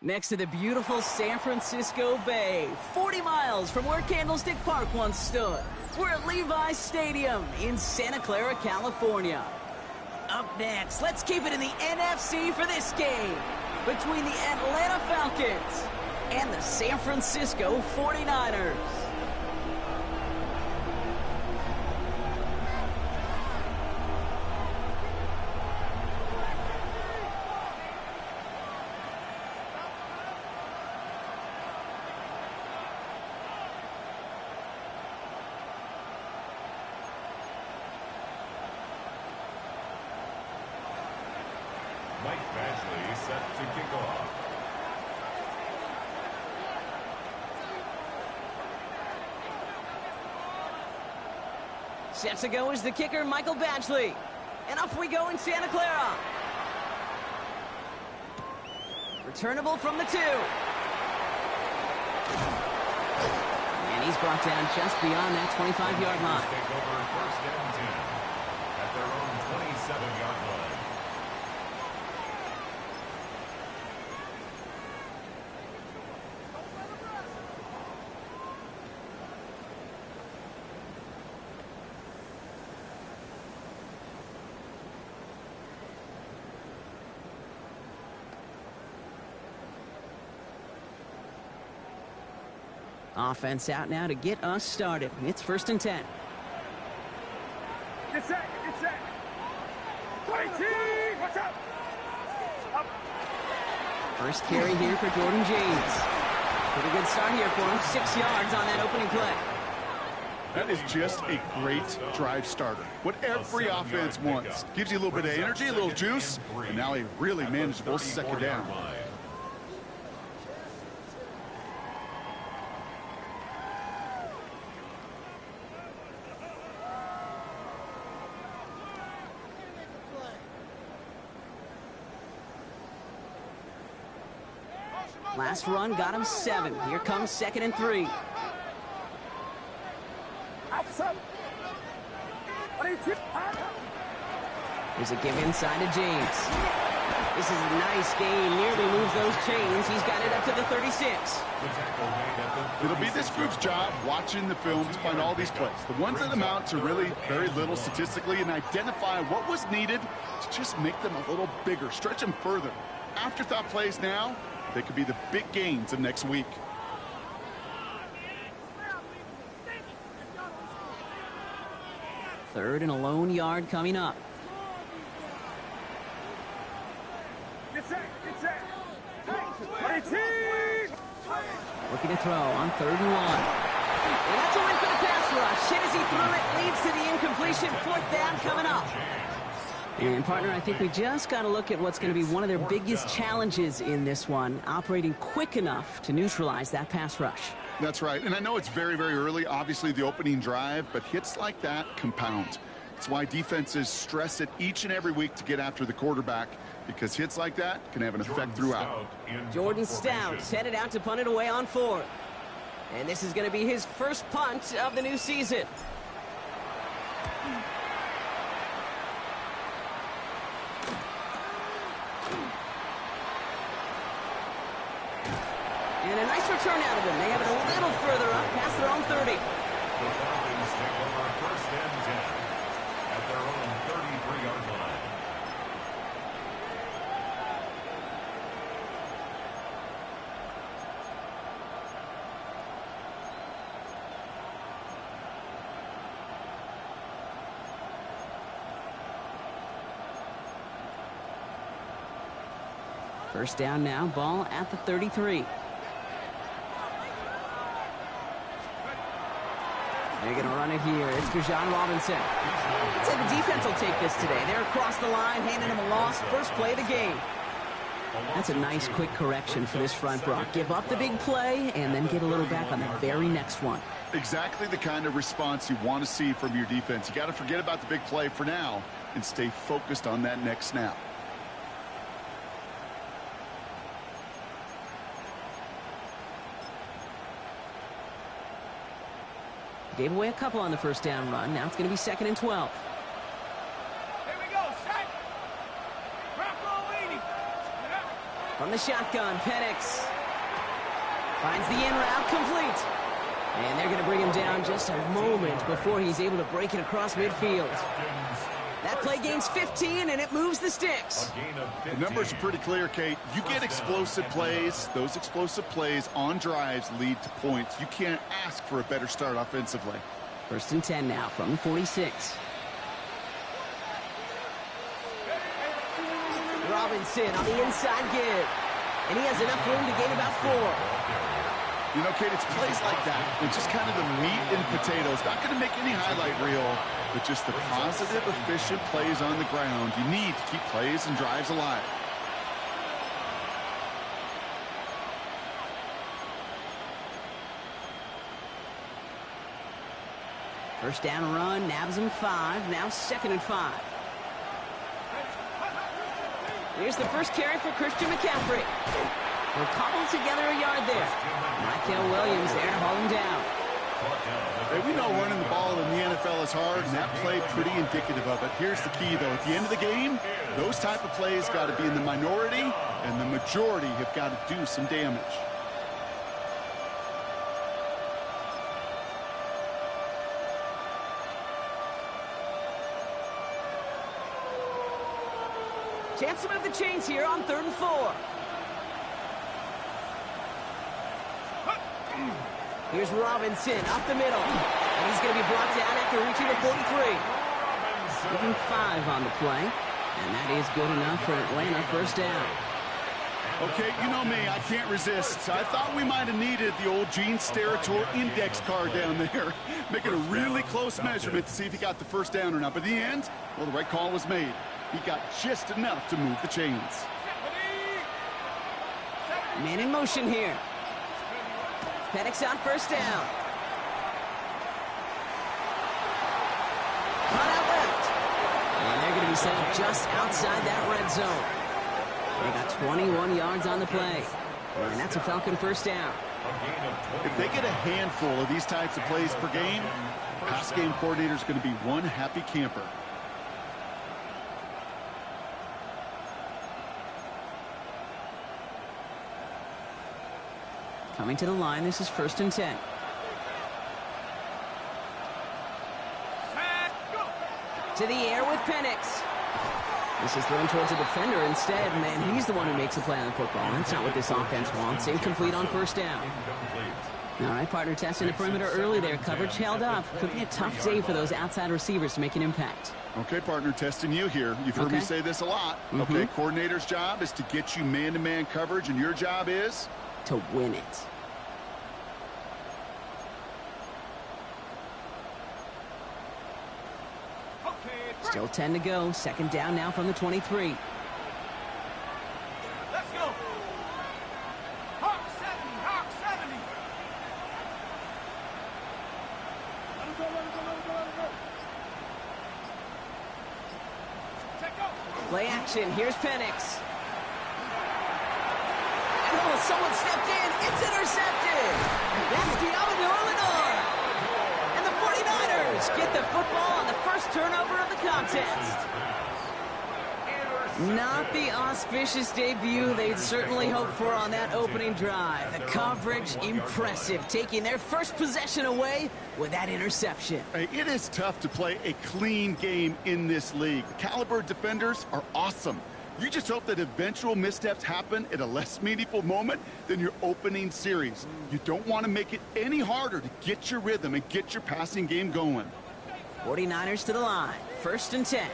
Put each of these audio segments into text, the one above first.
Next to the beautiful San Francisco Bay, 40 miles from where Candlestick Park once stood. We're at Levi's Stadium in Santa Clara, California. Up next, let's keep it in the NFC for this game between the Atlanta Falcons and the San Francisco 49ers. Set to kick off. Set to go is the kicker, Michael Badgley. And off we go in Santa Clara. Returnable from the 2. And he's brought down just beyond that 25-yard line. Take over first and 10 at their own 27-yard line. Offense out now to get us started. It's first and 10. Get set, get set. 20, what's up? Up. First carry here for Jordan James. Pretty good start here for him. 6 yards on that opening play. That is just a great drive starter. What every offense wants. Gives you a little bit of energy, a little juice, and now a really manageable second down. Last run got him 7. Here comes 2nd and 3. There's a give inside to James. This is a nice gain. Nearly moves those chains. He's got it up to the 36. It'll be this group's job watching the film to find all these plays. The ones that amount to really very little statistically and identify what was needed to just make them a little bigger, stretch them further. Afterthought plays now, they could be the big gains of next week. Third and a lone yard coming up. Looking to throw on 3rd and 1. And that's a win for the pass rush. Hit as he threw it, leads to the incompletion. 4th down coming up. And, partner, I think we just got to look at what's going to be one of their biggest challenges in this one, operating quick enough to neutralize that pass rush. That's right, and I know it's very, very early, obviously the opening drive, but hits like that compound. That's why defenses stress it each and every week to get after the quarterback, because hits like that can have an effect throughout. Jordan Stout's headed out to punt it away on 4th. And this is going to be his first punt of the new season. And a nice return out of him. They have it a little further up, past their own 30. The Falcons take over first and 10 at their own 33-yard line. First down now, ball at the 33. They're going to run it here. It's Bijan Robinson. I'd say the defense will take this today. They're across the line, handing him a loss. First play of the game. That's a nice quick correction for this front, Brock. Give up the big play and then get a little back on the very next one. Exactly the kind of response you want to see from your defense. You got to forget about the big play for now and stay focused on that next snap. Gave away a couple on the first down run. Now it's going to be 2nd and 12. Here we go, set. From the shotgun, Penix finds the in route complete. And they're going to bring him down just a moment before he's able to break it across midfield. That play gains 15, and it moves the sticks. The numbers are pretty clear, Kate. You get explosive plays. Those explosive plays on drives lead to points. You can't ask for a better start offensively. 1st and 10 now from the 46. Robinson on the inside give. And he has enough room to gain about 4. You know, Kate, it's plays like that. It's just kind of the meat and potatoes. Not going to make any highlight reel, but just the positive, efficient plays on the ground. You need to keep plays and drives alive. First down run, nabs him 5. Now 2nd and 5. Here's the first carry for Christian McCaffrey. They'll cobble together a yard there. Michael Williams there to haul him down. Hey, we know running the ball in the NFL is hard, and that play pretty indicative of it. Here's the key, though. At the end of the game, those type of plays got to be in the minority, and the majority have got to do some damage. Chance to move the chains here on 3rd and 4. Here's Robinson up the middle. And he's going to be brought down after reaching the 43. Even 5 on the play. And that is good enough for Atlanta. 1st down. Okay, you know me. I can't resist. I thought we might have needed the old Gene Steratore index card down there. Making a really close measurement to see if he got the 1st down or not. But in the end, well, the right call was made. He got just enough to move the chains. Man in motion here. Penix on 1st down. Run out left. And they're going to be set up just outside that red zone. They got 21 yards on the play. And that's a Falcon 1st down. If they get a handful of these types of plays per game, pass game coordinator is going to be one happy camper. Coming to the line, this is 1st and 10. To the air with Penix. This is thrown towards a defender instead, man. He's the one who makes the play on the football. That's not what this offense wants. Incomplete on 1st down. All right, partner testing the perimeter early there. Coverage held up. Could be a tough day for those outside receivers to make an impact. Okay, partner, testing you here. You've heard me say this a lot. Okay, coordinator's job is to get you man-to-man coverage, and your job is? To win it. Still 10 to go. 2nd down now from the 23. Let's go. Hawk 70. Hawk 70. Let him go. Check go. Play action. Here's Penix. And oh, someone stepped in. It's intercepted. That's Diablo Lenore. And the 49ers get the football on the first turnover of the contest. Not the auspicious debut they'd certainly hoped for on that opening drive. The coverage, impressive, taking their first possession away with that interception. Hey, it is tough to play a clean game in this league. The caliber defenders are awesome. You just hope that eventual missteps happen at a less meaningful moment than your opening series. You don't want to make it any harder to get your rhythm and get your passing game going. 49ers to the line. 1st and 10.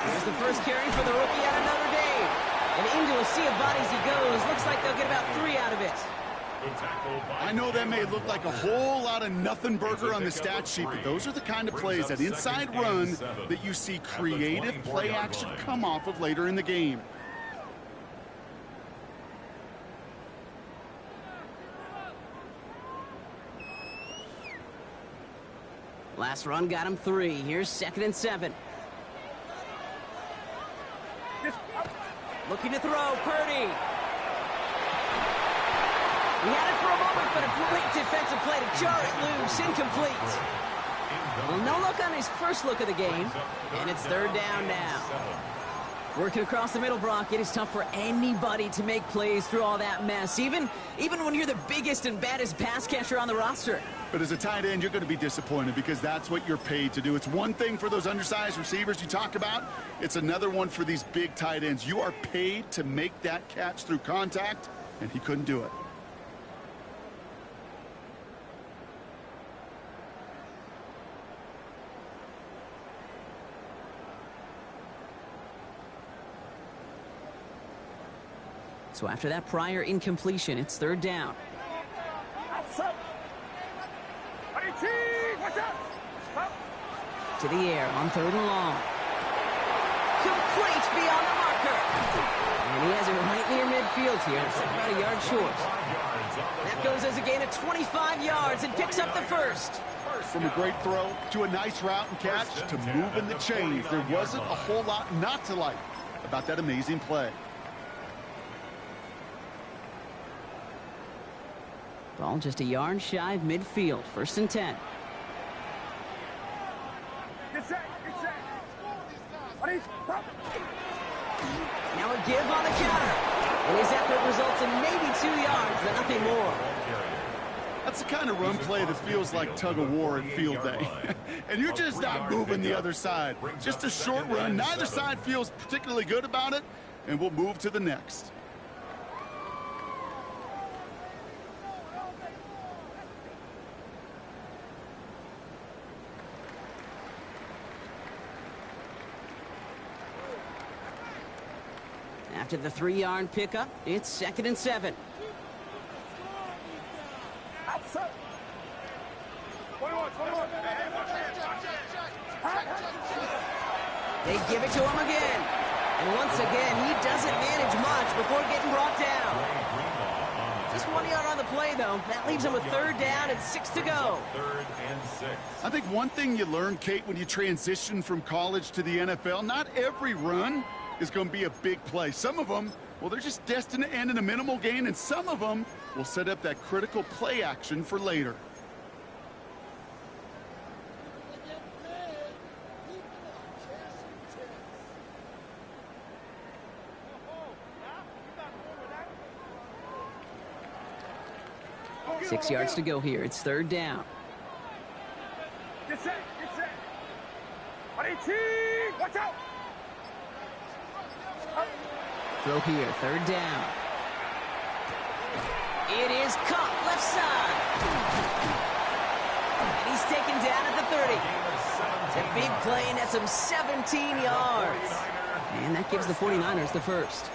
Here's the first carry for the rookie out of Notre Dame. And into a sea of bodies he goes. Looks like they'll get about 3 out of it. I know that may look like a whole lot of nothing burger on the stat sheet, but those are the kind of plays, that inside run, that you see creative play action come off of later in the game. Last run got him 3. Here's 2nd and 7. Looking to throw, Purdy. He had it for a moment, but a great defensive play to jar it loose. Incomplete. Well, no look on his first look of the game, and it's 3rd down now. Working across the middle, Brock, it is tough for anybody to make plays through all that mess, even when you're the biggest and baddest pass catcher on the roster. But as a tight end, you're going to be disappointed because that's what you're paid to do. It's one thing for those undersized receivers you talk about. It's another one for these big tight ends. You are paid to make that catch through contact, and he couldn't do it. So after that prior incompletion, it's third down. To the air on third and long. Complete beyond the marker. And he has it right near midfield here. It's about a yard short. That goes as a gain of 25 yards and picks up the first. From a great throw to a nice route and catch to moving the chains, there wasn't a whole lot not to like about that amazing play. Ball just a yard shy of midfield. First and 10. Now a give on the counter. And his effort results in maybe 2 yards, but nothing more. That's the kind of run play that feels like tug-of-war at field day. And you're just not moving the other side. Just a short run. Neither side feels particularly good about it, and we'll move to the next. After the 3-yard pickup, it's second and 7. They give it to him again. And once again, he doesn't manage much before getting brought down. Just 1 yard on the play, though. That leaves him with third down and 6 to go. Third and 6. I think one thing you learn, Kate, when you transition from college to the NFL, not every run is going to be a big play. Some of them, well, they're just destined to end in a minimal gain, and some of them will set up that critical play action for later. Six yards to go here. It's third down. Get set, get set. Watch out. Throw here, third down. It is caught left side. And he's taken down at the 30. It's a big play, and that's him 17 yards. And that gives the 49ers the first.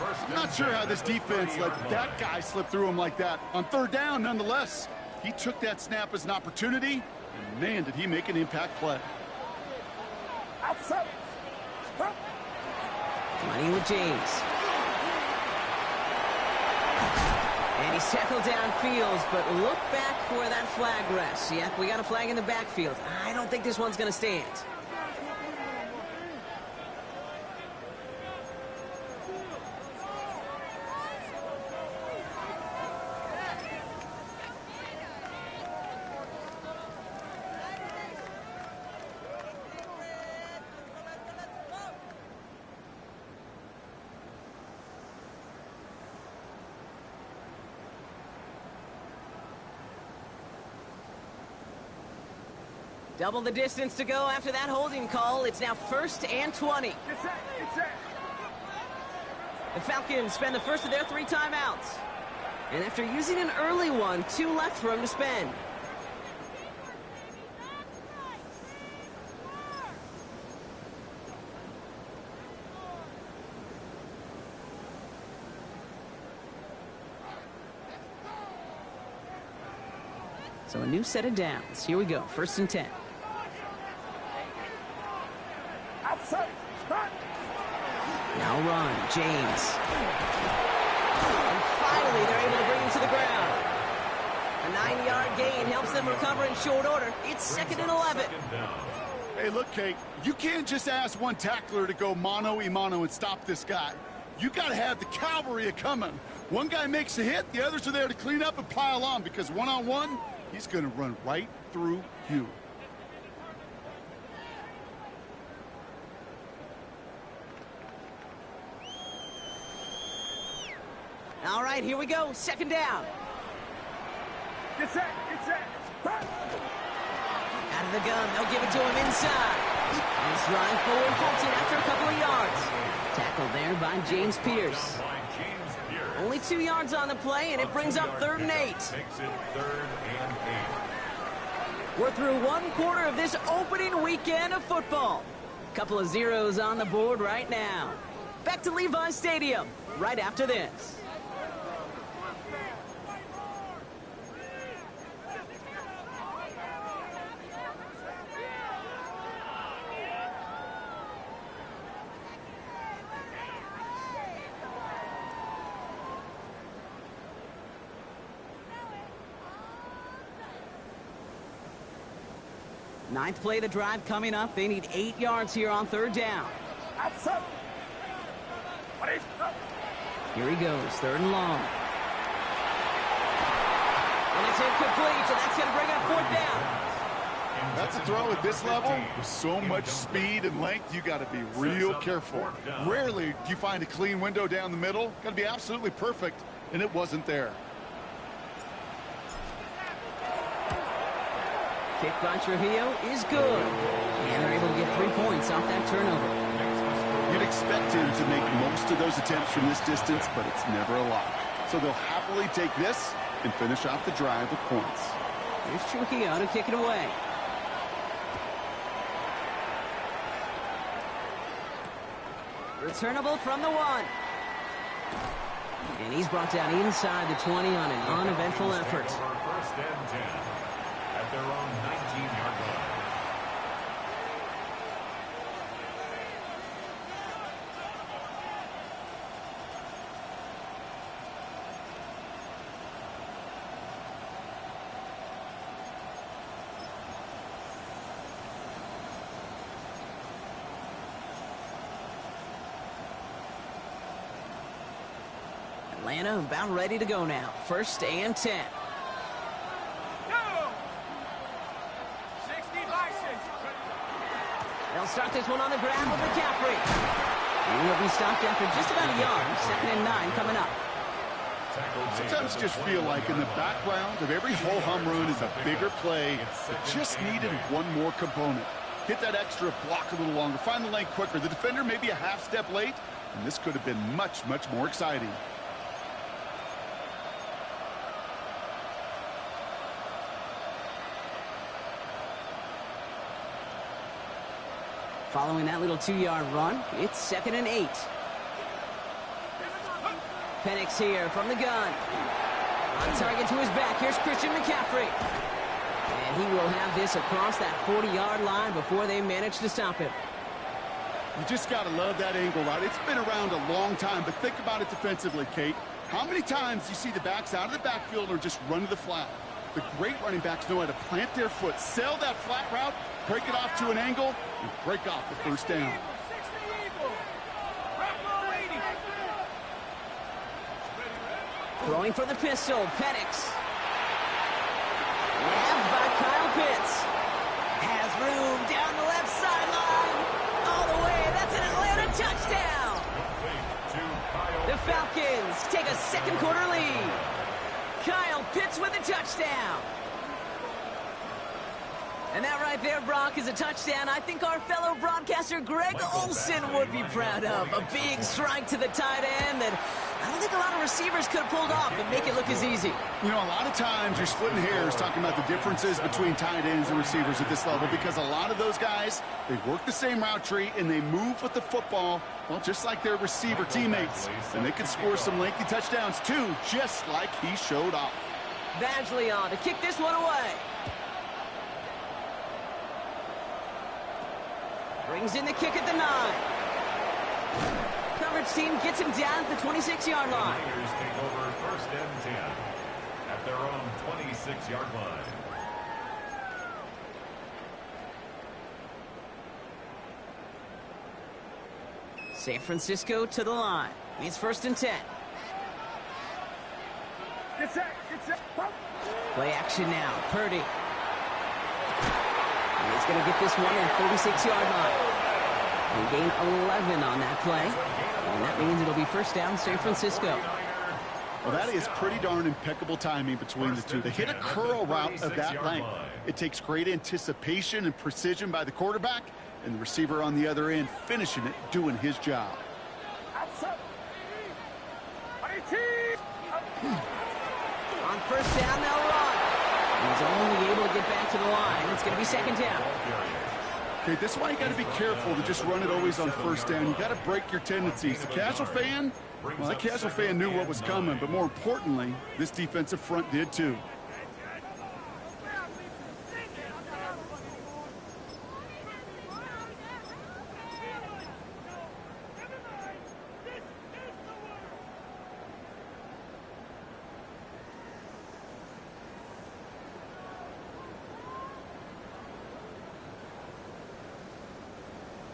I'm not sure how this defense let that guy slip through him like that. On third down, nonetheless, he took that snap as an opportunity, and man, did he make an impact play. Running with James. And he's tackled downfield, but look back where that flag rests. Yep, we got a flag in the backfield. I don't think this one's going to stand. Double the distance to go after that holding call. It's now first and 20. The Falcons spend the first of their 3 timeouts. And after using an early one, 2 left for him to spend. So a new set of downs. Here we go, first and 10. Now run, James. And finally, they're able to bring him to the ground. A 9-yard gain helps them recover in short order. It's second and 11. Hey, look, Kate, you can't just ask one tackler to go mano-a-mano and stop this guy. You got to have the cavalry coming. One guy makes a hit, the others are there to clean up and pile on, because one-on-one, he's going to run right through you. All right, here we go. Second down. Get set, get set. Run. Out of the gun, they'll give it to him inside. He's running forward, halted after a couple of yards. Tackled there by James Pierce. Only 2 yards on the play, and it brings up 3rd and 8. Makes it 3rd and 8. We're through 1 quarter of this opening weekend of football. Couple of zeros on the board right now. Back to Levi Stadium right after this. Ninth play of the drive coming up. They need 8 yards here on 3rd down. Outside. What is up? Here he goes, 3rd and long. And it's incomplete, so that's going to bring up 4th down. That's a throw at this level. With so much speed and length, you got to be real careful. Rarely do you find a clean window down the middle. Got to be absolutely perfect, and it wasn't there. Kick by Trujillo is good. And they're able to get 3 points off that turnover. You'd expect him to make most of those attempts from this distance, but it's never a lot. So they'll happily take this and finish off the drive with points. Here's Trujillo to kick it away. Returnable from the 1. And he's brought down inside the 20 on an uneventful effort. 1st and 10 at their own 19-yard line. Atlanta about ready to go now. 1st and 10. Go! 60 license. They'll start this one on the ground with McCaffrey. And he'll be stopped after just about a yard. 2nd and 9 coming up. Sometimes you just feel like in the background of every ho-hum run is a bigger play that just needed one more component. Get that extra block a little longer. Find the lane quicker. The defender may be a half step late, and this could have been much, much more exciting. Following that little 2-yard run, it's 2nd and 8. Penix here from the gun. On target to his back. Here's Christian McCaffrey. And he will have this across that 40-yard line before they manage to stop him. You just got to love that angle, right? It's been around a long time, but think about it defensively, Kate. How many times you see the backs out of the backfield or just run to the flat? The great running backs know how to plant their foot, sell that flat route, break it off to an angle, and break off the 1st down. Throwing for the pistol, Penix. Nabbed by Kyle Pitts. Has room down the left sideline. All the way, that's an Atlanta touchdown. The Falcons take a 2nd quarter lead. Kyle Pitts with a touchdown. And that right there, Brock, is a touchdown I think our fellow broadcaster Greg Olsen would be proud of. A big strike to the tight end that I don't think a lot of receivers could have pulled off and make it look as easy. You know, a lot of times you're splitting hairs talking about the differences between tight ends and receivers at this level because a lot of those guys, they work the same route tree and they move with the football, well, just like their receiver teammates. And they can score some lengthy touchdowns too, just like he showed off. Badgley on to kick this one away. Brings in the kick at the 9. Coverage team gets him down at the 26-yard line. The Niners take over 1st and 10 at their own 26-yard line. San Francisco to the line. It's 1st and 10. Get set, get set. Play action now. Purdy. And he's going to get this one at 36-yard line. He gained 11 on that play. And that means it'll be 1st down San Francisco. Well, that is pretty darn impeccable timing between the two. They hit a curl route of that length. It takes great anticipation and precision by the quarterback, and the receiver on the other end finishing it, doing his job. On first down, they'll run. He's only able to get back to the line. It's going to be second down. Okay, this is why you got to be careful to just run it always on first down. You got to break your tendencies. The casual fan, well, that casual fan knew what was coming, but more importantly, this defensive front did too.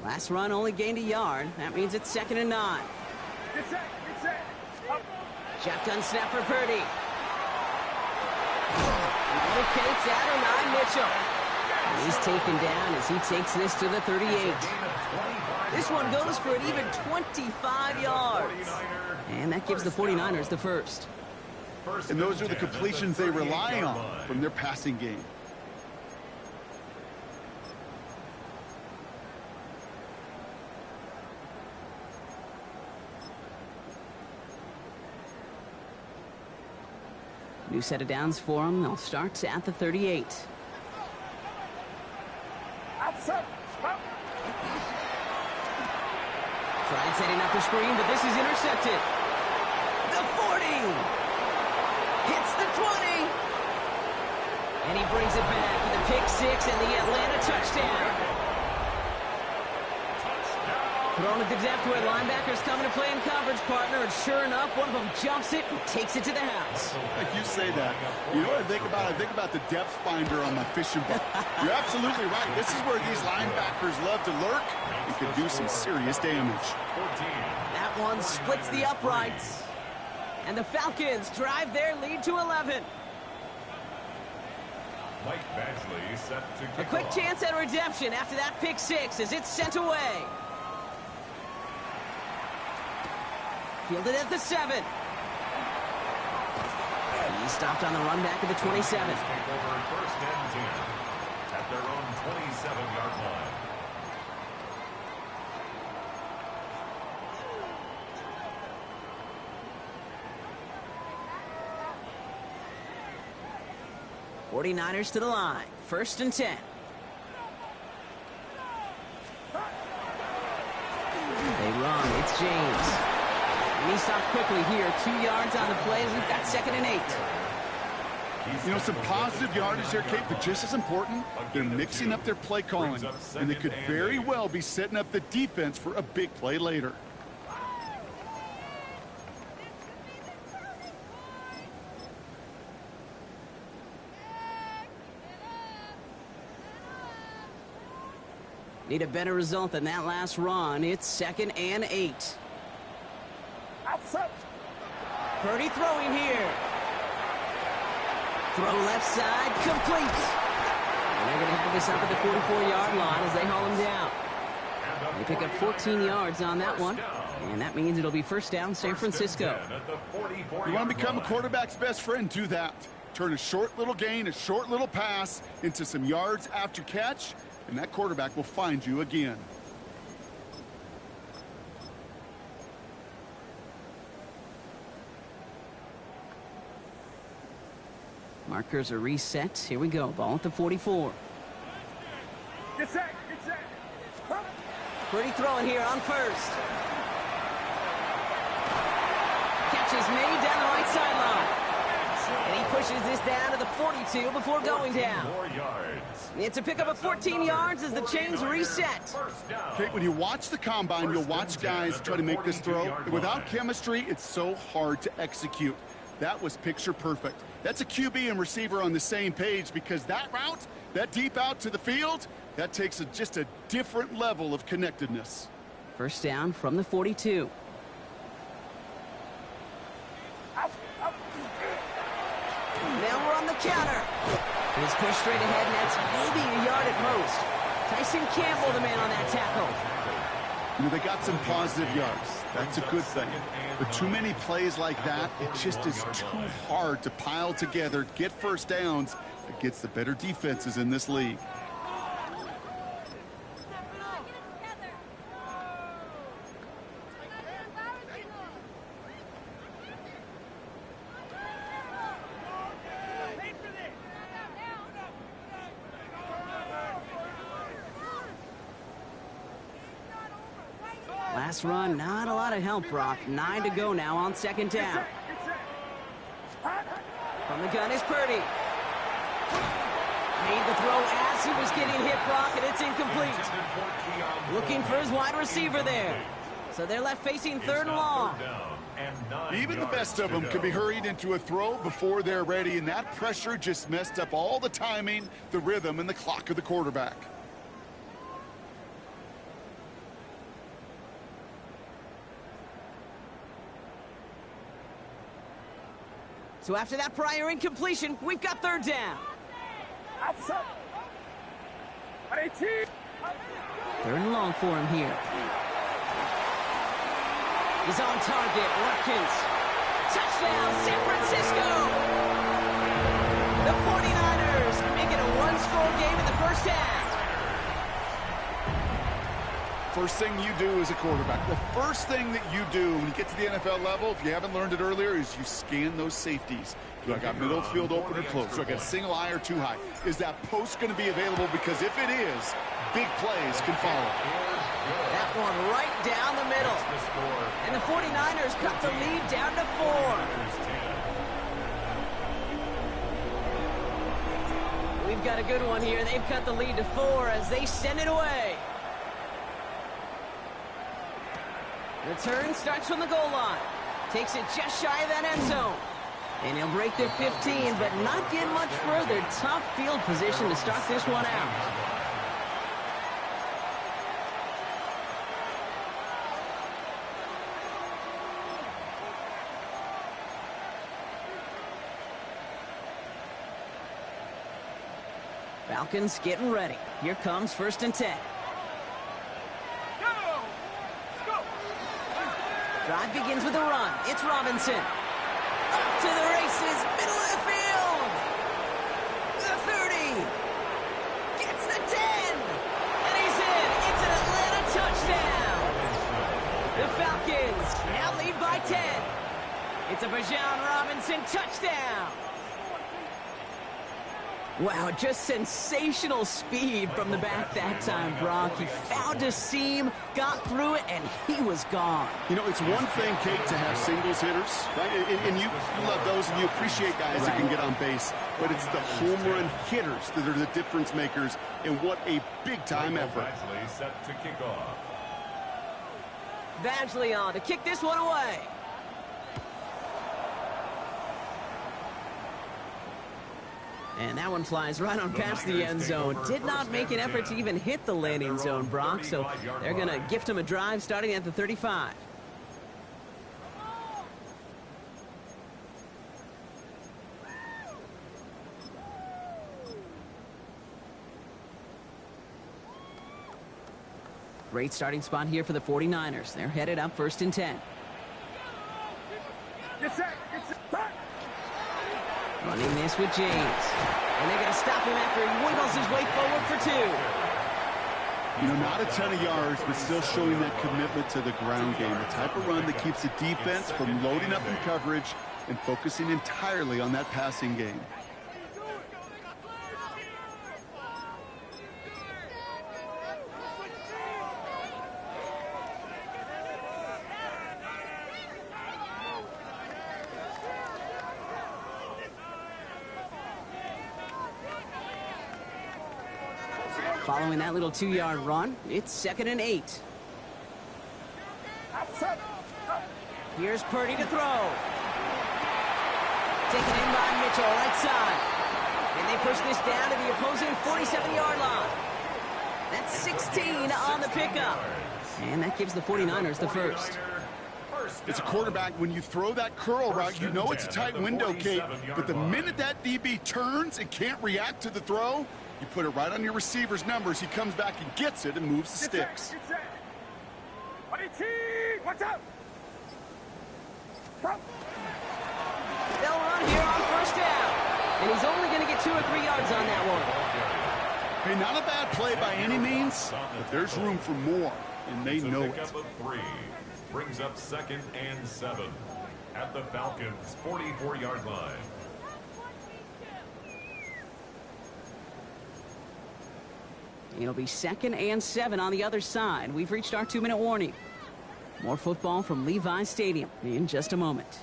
Last run only gained a yard. That means it's 2nd and 9. Shotgun snap for Purdy. Locates Adonai Mitchell. And he's taken down as he takes this to the 38. This one goes for an even 25 yards. And that gives the 49ers the first. And those are the completions they rely on from their passing game. New set of downs for them. They'll start at the 38. Tried setting up the screen, but this is intercepted. The 40. Hits the 20. And he brings it back for the pick six and the Atlanta touchdown. Thrown at the depth where linebackers coming to play in coverage, partner, and sure enough, one of them jumps it and takes it to the house. Like you say that, you know what I think about? I think about the depth finder on my fishing boat. You're absolutely right. This is where these linebackers love to lurk and could do some serious damage. That one splits the uprights. And the Falcons drive their lead to 11. Mike Badgley set to kick A quick off. chance at redemption after that pick six as it's sent away. Fielded at the 7. He stopped on the run back at the 27. Take over first and 10 at their own 27-yard line. '49ers to the line. First and 10. They run. It's James. And he stops quickly here. 2 yards on the play. We've got 2nd and 8. You know, some positive yardage there, Kate, but just as important, they're mixing up their play calling, and they could very well be setting up the defense for a big play later. Need a better result than that last run. It's 2nd and 8. Purdy throwing here. Throw left side, complete. And they're going to have this up at the 44-yard line as they haul him down. They pick up 14 yards on that one. And that means it'll be first down San Francisco. You want to become a quarterback's best friend, do that. Turn a short little gain, a short little pass into some yards after catch, and that quarterback will find you again. Markers are reset. Here we go. Ball at the 44. Get set. Pretty throwing here on first. Catch is made down the right sideline. And he pushes this down to the 42 before going down. It's a pickup of 14 yards as the chains reset. Okay, when you watch the combine, you'll watch guys try to make this throw. Without chemistry, it's so hard to execute. That was picture perfect. That's a QB and receiver on the same page because that route, that deep out to the field, that takes just a different level of connectedness. First down from the 42. Now we're on the counter. He's pushed straight ahead, and that's maybe a yard at most. Tyson Campbell, the man on that tackle. You know, they got some positive yards. That's a good thing. But too many plays like that, it just is too hard to pile together, get first downs against the better defenses in this league. Last run, not a lot of help, Brock. 9 to go now on second down. From the gun is Purdy. Made the throw as he was getting hit, Brock, and it's incomplete. Looking for his wide receiver there. So they're left facing third and long. Even the best of them can be hurried into a throw before they're ready, and that pressure just messed up all the timing, the rhythm, and the clock of the quarterback. So after that prior incompletion, we've got third down. Third and long for him here. He's on target. Watkins. Touchdown, San Francisco. The 49ers make it a one-score game in the first half. First thing you do as a quarterback, the first thing that you do when you get to the NFL level, if you haven't learned it earlier, is you scan those safeties. Do I got middle field open or close? Do I got a single high or two high? Is that post going to be available? Because if it is, big plays can follow. That one right down the middle. And the 49ers cut the lead down to 4. We've got a good one here. They've cut the lead to 4 as they send it away. Return starts from the goal line. Takes it just shy of that end zone. And he'll break the 15, but not get much further. Tough field position to start this one out. Falcons getting ready. Here comes 1st and 10. Drive begins with a run. It's Robinson. Up to the races, middle of the field. The 30. Gets the 10. And he's in. It's an Atlanta touchdown. The Falcons now lead by 10. It's a Bijan Robinson touchdown. Wow, just sensational speed from the back that time, Brock. He found a seam, got through it, and he was gone. You know, it's one thing, Kate, to have singles hitters, right? And you love those, and you appreciate guys that can get on base. But it's the home run hitters that are the difference makers, and what a big-time effort. Set to kick off. Badgley on to kick this one away. And that one flies right on past the end zone. Did not make an effort to even hit the landing zone, Brock. So they're going to gift him a drive starting at the 35. Great starting spot here for the 49ers. They're headed up 1st and 10. Running this with James. And they're going to stop him after he wiggles his way forward for 2. You know, not a ton of yards, but still showing that commitment to the ground game. The type of run that keeps the defense from loading up in coverage and focusing entirely on that passing game. Following that little 2-yard run, it's 2nd and 8. Here's Purdy to throw. Taken in by Mitchell, right side. And they push this down to the opposing 47-yard line. That's 16 on the pickup. And that gives the 49ers the first. As a quarterback, when you throw that curl route, you know it's a tight window, Kate. But the minute that DB turns and can't react to the throw, you put it right on your receiver's numbers. He comes back and gets it and moves the sticks. 18, watch out! Stop! They'll run here on first down. And he's only going to get 2 or 3 yards on that one. Hey, not a bad play by any means, but there's room for more, and they know it. Pickup of 3 brings up 2nd and 7 at the Falcons' 44-yard line. It'll be 2nd and 7 on the other side. We've reached our 2-minute warning. More football from Levi Stadium in just a moment.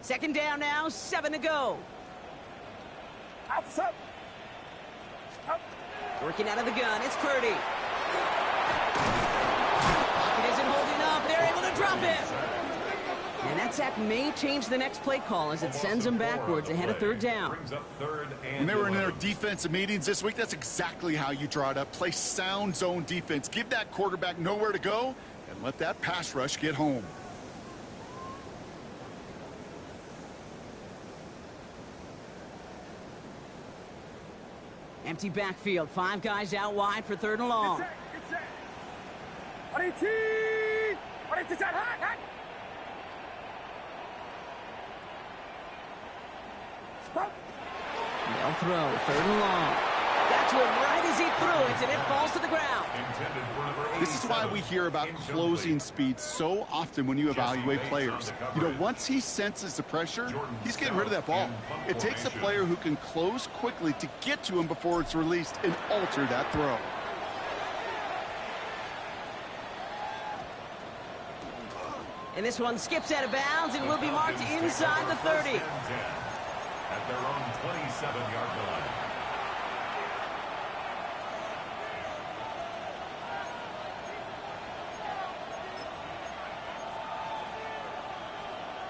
Second down now, 7 to go. Outside. Working out of the gun, it's Purdy. Pocket isn't holding up. They're able to drop it. And that sack may change the next play call as it sends them backwards ahead of 3rd down. When they were in their defensive meetings this week, that's exactly how you draw it up. Play sound zone defense. Give that quarterback nowhere to go and let that pass rush get home. Empty backfield. 5 guys out wide for 3rd and long. Get set. 18! 18, hot! Stop! They'll throw. 3rd and long. Got to him right as he threw it, and it falls to the ground. This is why we hear about closing speed so often when you evaluate players. You know, once he senses the pressure, he's getting rid of that ball. It takes a player who can close quickly to get to him before it's released and alter that throw. And this one skips out of bounds and will be marked inside the 30. At their own 27-yard line.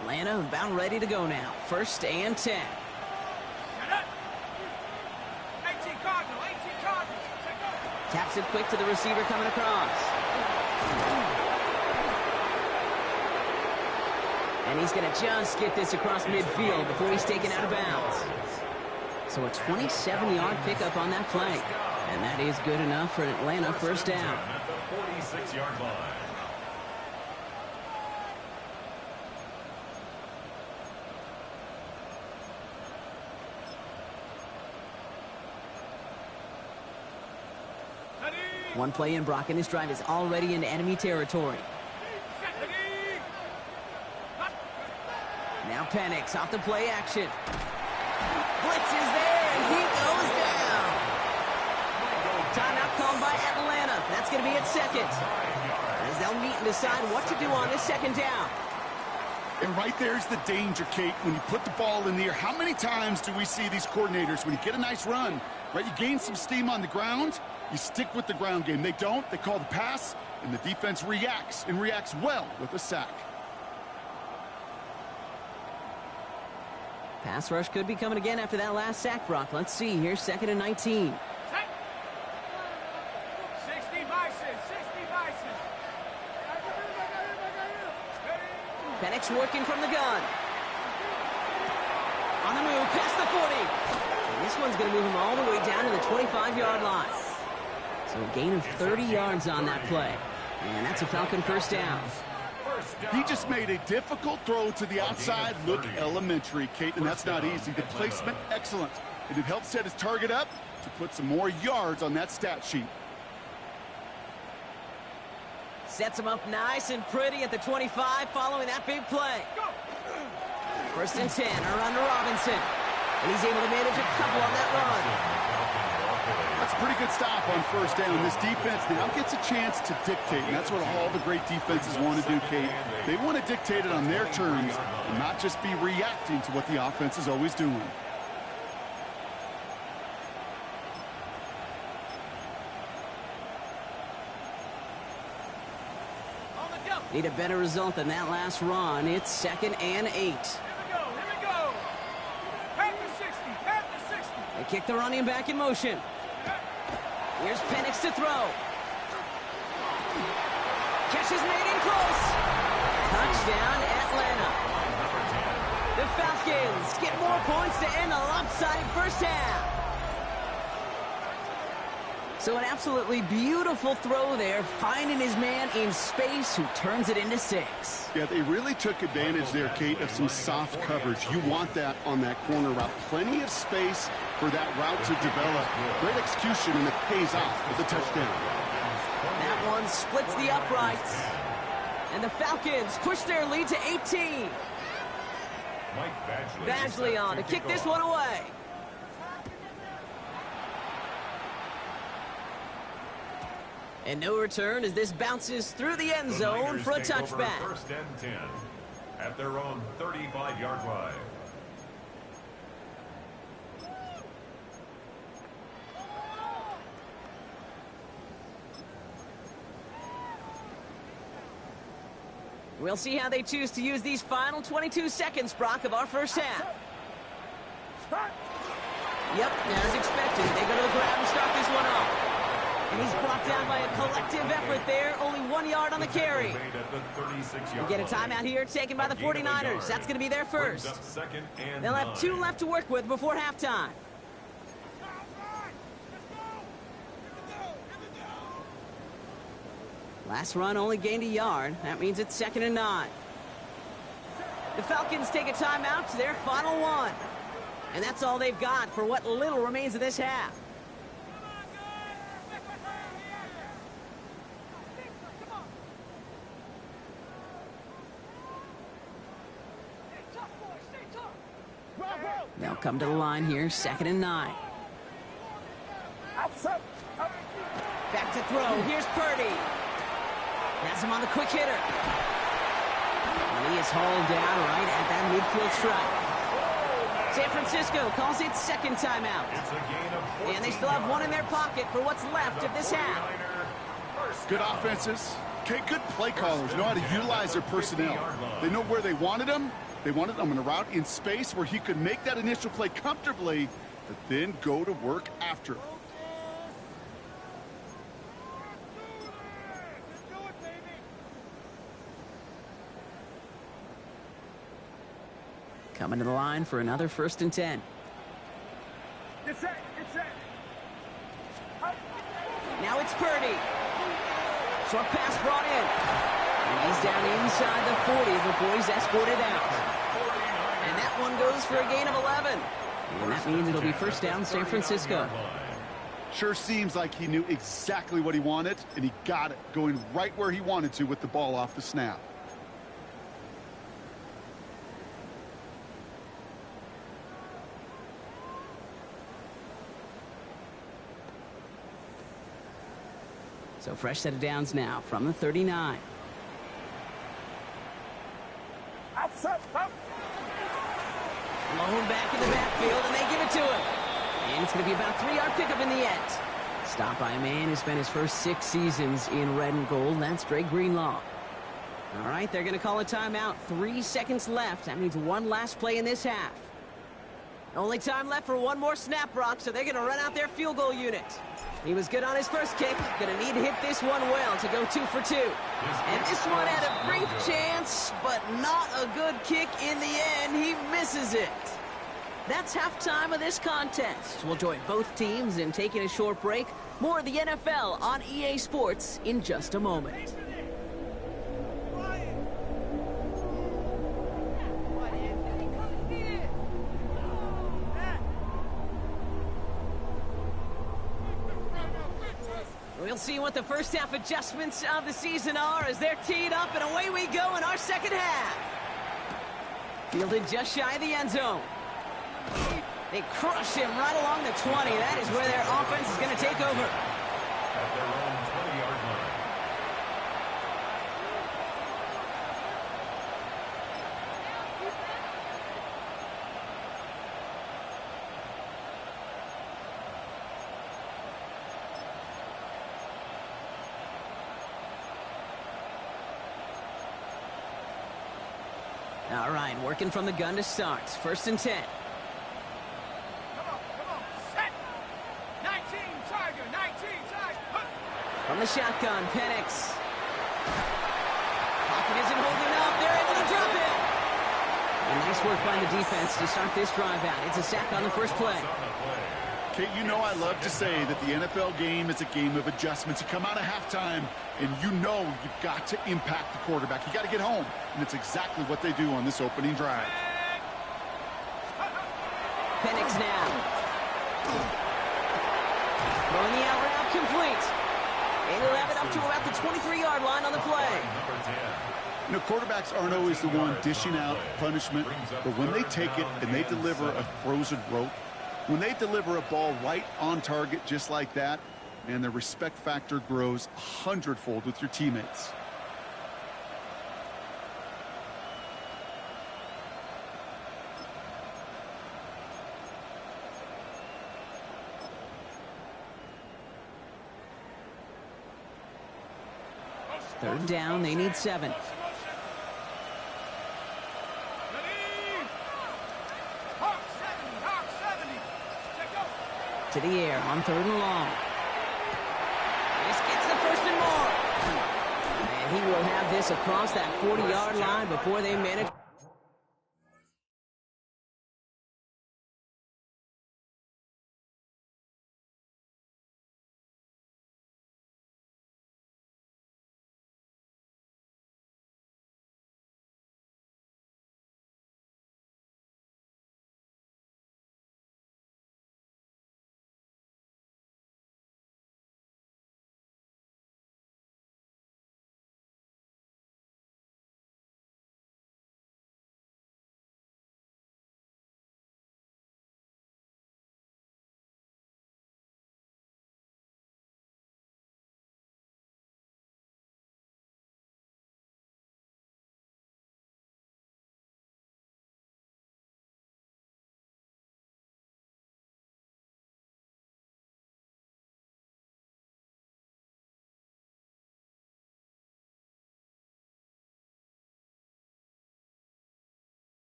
Atlanta about ready to go now. 1st and 10. 18 Cardinal, 18 Cardinal. Taps it quick to the receiver coming across. And he's going to just get this across midfield before he's taken out of bounds. So a 27-yard pickup on that play. And that is good enough for Atlanta 1st down. At the 46-yard line. One play in, Brock, and this drive is already into enemy territory. Now Penix off the play action. Blitz is there, and he goes down. Timeout called by Atlanta. That's going to be at 2nd. As they'll meet and decide what to do on this 2nd down. And right there's the danger, Kate, when you put the ball in the air. How many times do we see these coordinators, when you get a nice run, right, you gain some steam on the ground, you stick with the ground game. They don't. They call the pass, and the defense reacts, and reacts well with a sack. Pass rush could be coming again after that last sack, Brock. Let's see. Here's 2nd and 19. 60 Bison, 60 Bison. Penix working from the gun. On the move, past the 40. And this one's going to move him all the way down to the 25-yard line. So a gain of 30 yards on that play. And that's a Falcon 1st down. He just made a difficult throw to the outside. Look elementary, Kate, and that's not easy. The placement, excellent. And it helped set his target up to put some more yards on that stat sheet. Sets him up nice and pretty at the 25 following that big play. 1st and 10, around to Robinson. And he's able to manage a couple on that run. That's a pretty good stop on 1st down. This defense now gets a chance to dictate, and that's what all the great defenses want to do, Kate. They want to dictate it on their terms and not just be reacting to what the offense is always doing. Need a better result than that last run. It's 2nd and 8. Here we go. Half the 60, half the 60. They kick the running back in motion. Here's Penix to throw. Catch is made in close. Touchdown, Atlanta. The Falcons get more points to end a lopsided first half. So an absolutely beautiful throw there, finding his man in space who turns it into 6. Yeah, they really took advantage there, Kate, of some soft coverage. You want that on that corner route. Plenty of space for that route to develop. Great execution, and it pays off with the touchdown. That one splits the uprights. And the Falcons push their lead to 18. Badgley on to kick this one away. And no return as this bounces through the end zone for a touchback. First and 10 at their own 35-yard line. We'll see how they choose to use these final 22 seconds, Brock, of our first half. Yep, as expected, they go to the ground and start this one off. And he's brought down by a collective effort there. Only 1 yard on the carry. We get a timeout here taken by the 49ers. That's going to be their first. They'll have 2 left to work with before halftime. Last run only gained a yard. That means it's 2nd and 9. The Falcons take a timeout to their final one. And that's all they've got for what little remains of this half. They'll come to the line here, 2nd and 9. Back to throw. Here's Purdy. Has him on the quick hitter. And he is hauled down right at that midfield stripe. San Francisco calls it 2nd timeout. And they still have 1 in their pocket for what's left of this half. Good offenses. Okay, good play callers know how to utilize their personnel. They know where they wanted them. They wanted them in a route in space where he could make that initial play comfortably, but then go to work after. Coming to the line for another 1st and 10. Now it's Purdy. Short pass brought in. And he's down inside the 40 before he's escorted out. And that one goes for a gain of 11. And that means it'll be 1st down San Francisco. Sure seems like he knew exactly what he wanted, and he got it, going right where he wanted to with the ball off the snap. So fresh set of downs now from the 39. Blown back in the backfield, and they give it to him. And it's going to be about a 3-yard pickup in the end. Stopped by a man who spent his first 6 seasons in red and gold. That's Dre Greenlaw. All right, they're going to call a timeout. 3 seconds left. That means 1 last play in this half. Only time left for 1 more snap, Brock, so they're going to run out their field goal unit. He was good on his first kick. Going to need to hit this one well to go 2 for 2. And this one had a brief chance, but not a good kick in the end. He misses it. That's halftime of this contest. We'll join both teams in taking a short break. More of the NFL on EA Sports in just a moment. We'll see what the first half adjustments of the season are as they're teed up, and away we go in our second half. Fielded just shy of the end zone. They crush him right along the 20. That is where their offense is going to take over. At their own 20-yard line. All right, working from the gun to start. 1st and 10. Come on, set. 19, Tiger, 19, Tiger. From the shotgun, Penix. Nice work by the defense to start this drive out. It's a sack on the first play. Kate, you know I love to say that the NFL game is a game of adjustments. You come out of halftime, and you know you've got to impact the quarterback. You got to get home, and it's exactly what they do on this opening drive. Penix now. Throwing the out route complete. And he'll have it up to about the 23-yard line on the play. You know, quarterbacks aren't always the one dishing out punishment, but when they take it and they deliver a frozen rope, when they deliver a ball right on target just like that, man, the respect factor grows 100-fold with your teammates. Third down, they need 7. To the air on 3rd and long. This gets the 1st and more. And he will have this across that 40-yard line before they manage.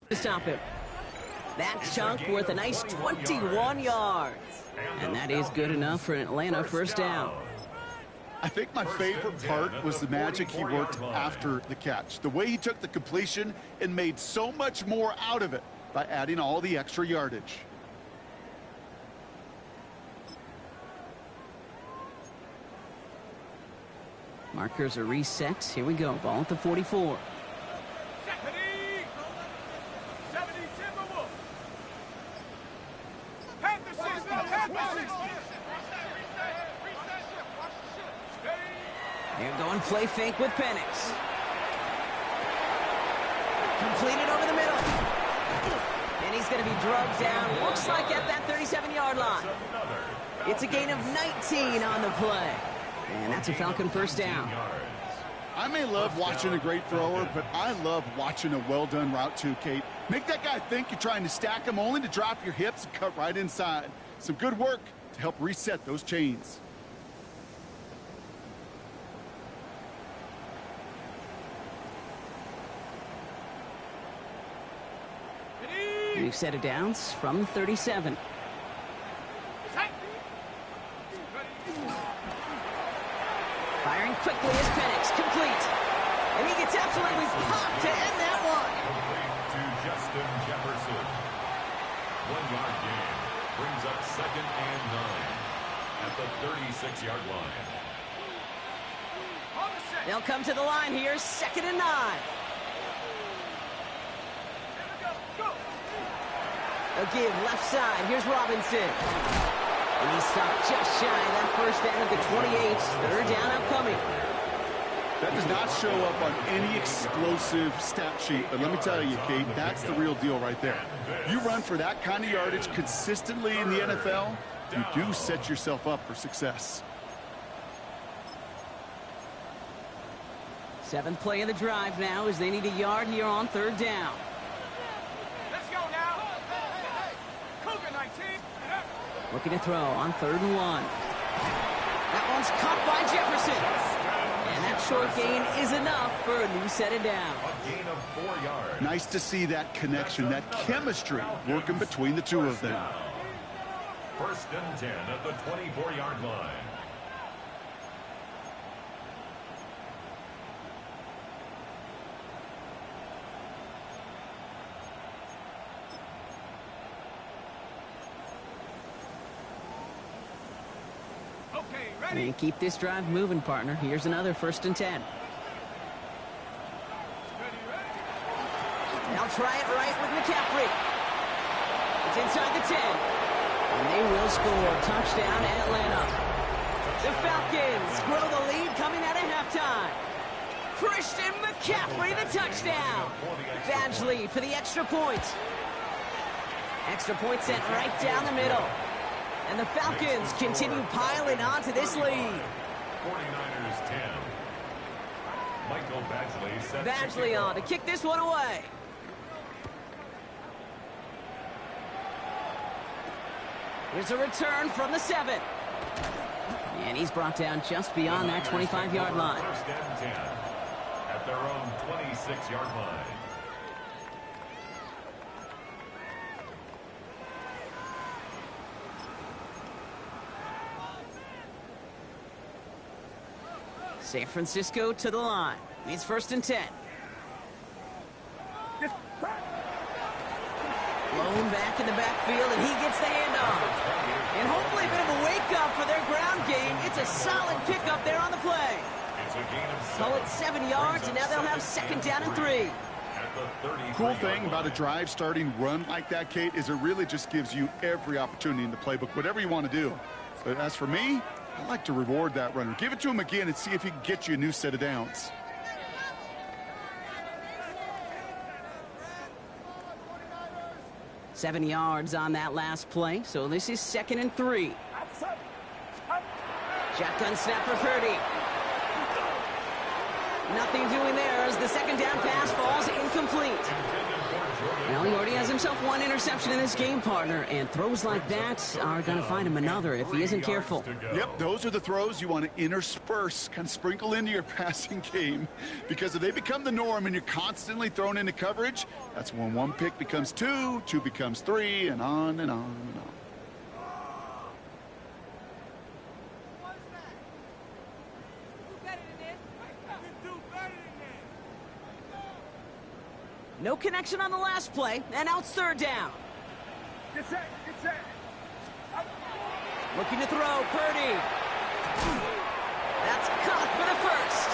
To stop him. That chunk worth a nice 21 yards. And that is good enough for an Atlanta first down. I think my favorite part was the magic he worked after the catch. The way he took the completion and made so much more out of it by adding all the extra yardage. Markers are reset. Here we go. Ball at the 44. Here going play fake with Penix. Completed over the middle. And he's going to be drugged down. Looks like at that 37-yard line. It's a gain of 19 on the play. And that's a Falcon first down. I may love watching a great thrower, but I love watching a well-done route too, Kate. Make that guy think you're trying to stack him only to drop your hips and cut right inside. Some good work to help reset those chains. New set of downs from 37. Firing quickly is Penix, complete. And he gets absolutely popped to end that one. To Justin Jefferson. 1-yard gain brings up 2nd and 9 at the 36-yard line. They'll come to the line here, 2nd and 9. They'll give left side. Here's Robinson. And he stopped just shy of that first down at the 28. 3rd down upcoming. That does not show up on any explosive stat sheet, but let me tell you, Kate, that's the real deal right there. You run for that kind of yardage consistently in the NFL, you do set yourself up for success. 7th play of the drive now as they need a yard here on 3rd down. Let's go now. Cougar 19. Looking to throw on 3rd and 1. That one's caught by Jefferson. And that short gain is enough for a new set of down. A gain of 4 yards. Nice to see that connection, that chemistry working between the two of them. 1st and 10 at the 24-yard line. Okay, ready? And keep this drive moving, partner. Here's another 1st and 10. They'll try it right with McCaffrey. It's inside the 10. And they will score. Touchdown, Atlanta. The Falcons grow the lead coming out of halftime. Christian McCaffrey, the touchdown. Badgley for the extra point. Extra point sent right down the middle. And the Falcons continue piling onto this lead. 49ers 10. Michael Badgley sets Badgley on to kick this one away. Here's a return from the 7. And he's brought down just beyond that 25-yard line. 1st and 10 at their own 26-yard line. San Francisco to the line. It's 1st and 10. Blown back in the backfield, and he gets the handoff. And hopefully a bit of a wake-up for their ground game. It's a solid pickup there on the play. It's a gain of 7. Call it 7 yards, and now they'll have 2nd down and 3. Cool thing about a drive starting run like that, Kate, is it really just gives you every opportunity in the playbook, whatever you want to do. But as for me, I like to reward that runner. Give it to him again and see if he can get you a new set of downs. Seven yards on that last play, so this is 2nd and 3. Shotgun snap for Purdy. Nothing doing there as the 2nd down pass falls incomplete. Well, he already has himself 1 interception in this game, partner, and throws like that are going to find him another if he isn't careful. Yep, those are the throws you want to intersperse, kind of sprinkle into your passing game, because if they become the norm and you're constantly thrown into coverage, that's when 1 pick becomes 2, 2 becomes 3, and on and on and on. No connection on the last play, and now it's 3rd down. Get set, get set. Looking to throw, Purdy. That's caught for the 1st.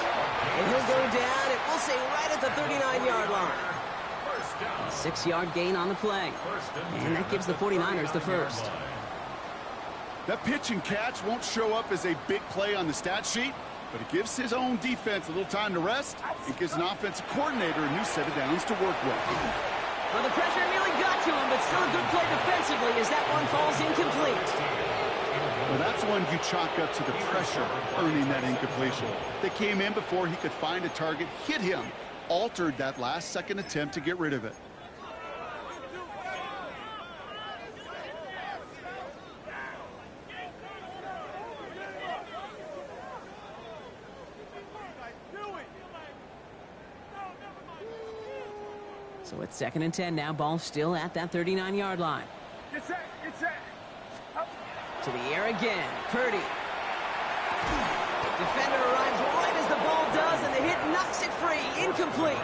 And he'll go down, and we'll say right at the 39-yard line. 6-yard gain on the play. And that gives the 49ers the 1st. That pitch and catch won't show up as a big play on the stat sheet, but it gives his own defense a little time to rest. It gives an offensive coordinator a new set of downs to work with. Well, the pressure nearly got to him, but still a good play defensively as that one falls incomplete. Well, that's one you chalk up to the pressure earning that incompletion. They came in before he could find a target, hit him, altered that last-second attempt to get rid of it. So it's 2nd and 10 now. Ball still at that 39-yard line. Get set, get set. To the air again. Purdy. Defender arrives right as the ball does, and the hit knocks it free. Incomplete.